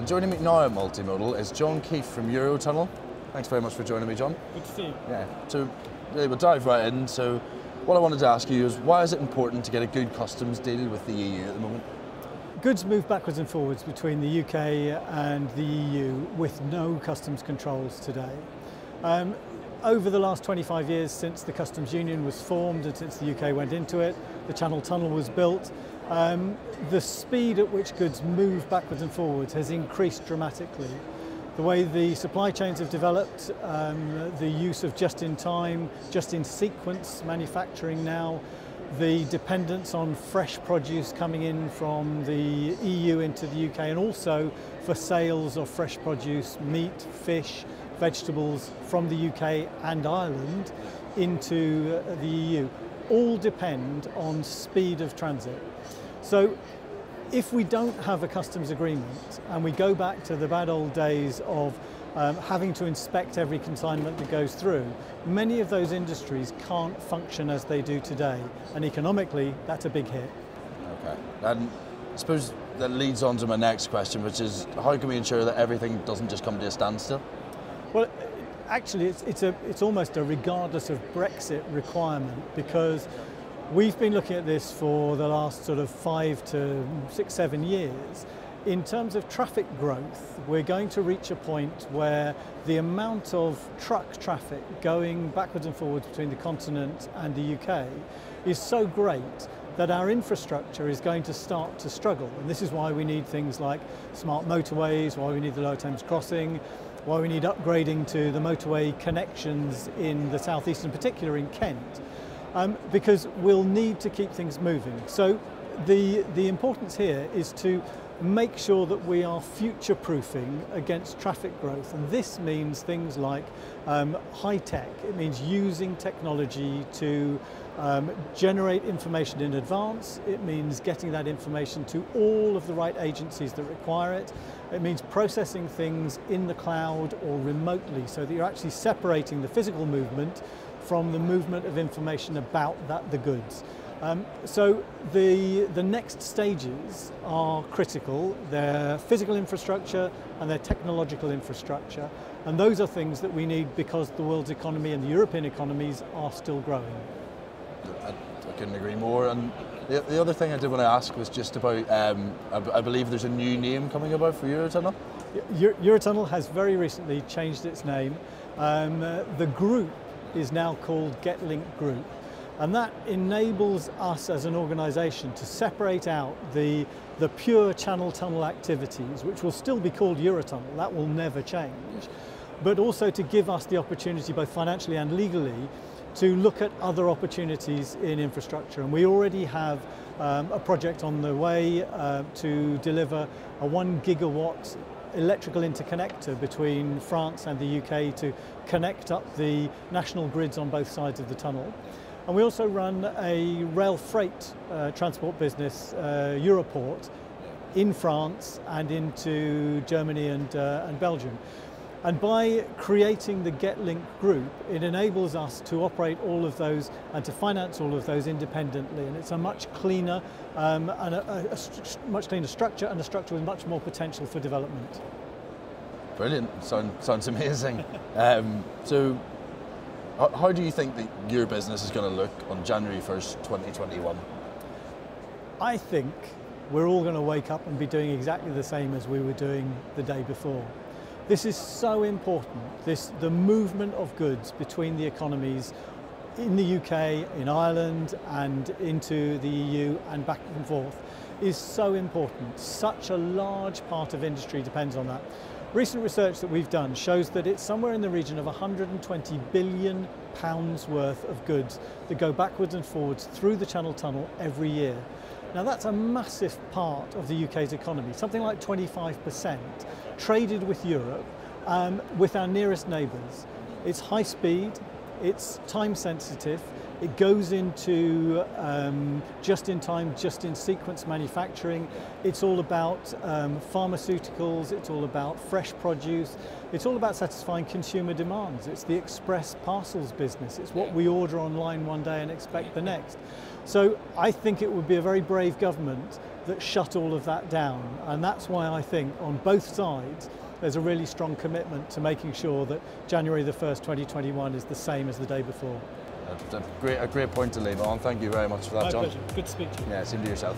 And joining me now at Multimodal is John Keefe from Eurotunnel. Thanks very much for joining me, John. Good to see you. Yeah, so we'll dive right in. So what I wanted to ask you is, why is it important to get a good customs deal with the EU at the moment? Goods move backwards and forwards between the UK and the EU with no customs controls today. Over the last 25 years since the customs union was formed and since the UK went into it, the Channel Tunnel was built, the speed at which goods move backwards and forwards has increased dramatically. The way the supply chains have developed, the use of just-in-time, just-in-sequence manufacturing now, the dependence on fresh produce coming in from the EU into the UK, and also for sales of fresh produce, meat, fish, vegetables from the UK and Ireland into the EU, all depend on speed of transit. So if we don't have a customs agreement and we go back to the bad old days of having to inspect every consignment that goes through, many of those industries can't function as they do today, and economically that's a big hit. Okay, and I suppose that leads on to my next question, which is, how can we ensure that everything doesn't just come to a standstill? Well, actually it's almost a regardless of Brexit requirement, because we've been looking at this for the last sort of 5 to 6, 7 years. In terms of traffic growth, we're going to reach a point where the amount of truck traffic going backwards and forwards between the continent and the UK is so great that our infrastructure is going to start to struggle. And this is why we need things like smart motorways, why we need the Lower Thames Crossing, why we need upgrading to the motorway connections in the southeast, in particular in Kent, because we'll need to keep things moving. So the importance here is to make sure that we are future-proofing against traffic growth, and this means things like high tech. It means using technology to generate information in advance. It means getting that information to all of the right agencies that require it. It means processing things in the cloud or remotely, so that you're actually separating the physical movement from the movement of information about the goods. So the next stages are critical. They're physical infrastructure and they're technological infrastructure, and those are things that we need because the world's economy and the European economies are still growing. I couldn't agree more. And the other thing I did want to ask was just about, I believe there's a new name coming about for Eurotunnel? Eurotunnel has very recently changed its name. The group is now called GetLink Group. And that enables us as an organisation to separate out the pure Channel Tunnel activities, which will still be called Eurotunnel, that will never change, but also to give us the opportunity, both financially and legally, to look at other opportunities in infrastructure. And we already have a project on the way to deliver a 1 gigawatt electrical interconnector between France and the UK to connect up the national grids on both sides of the tunnel. And we also run a rail freight transport business, Europort, in France and into Germany and Belgium. And by creating the GetLink group, it enables us to operate all of those and to finance all of those independently. And it's a much cleaner and a much cleaner structure, and a structure with much more potential for development. Brilliant. Sounds amazing. So how do you think that your business is going to look on January 1st, 2021? I think we're all going to wake up and be doing exactly the same as we were doing the day before. This is so important. The movement of goods between the economies in the UK, in Ireland, and into the EU and back and forth is so important. Such a large part of industry depends on that. Recent research that we've done shows that it's somewhere in the region of £120 billion worth of goods that go backwards and forwards through the Channel Tunnel every year. Now that's a massive part of the UK's economy, something like 25%, traded with Europe, with our nearest neighbours. It's high speed, it's time sensitive, It goes into just-in-time, just-in-sequence manufacturing. It's all about pharmaceuticals, it's all about fresh produce, it's all about satisfying consumer demands. It's the express parcels business. It's what we order online one day and expect the next. So I think it would be a very brave government that shut all of that down. And that's why I think on both sides, there's a really strong commitment to making sure that January the 1st, 2021 is the same as the day before. That's a great point to leave on. Thank you very much for that, My John. pleasure. Good to speak to you. Yeah, same to yourself.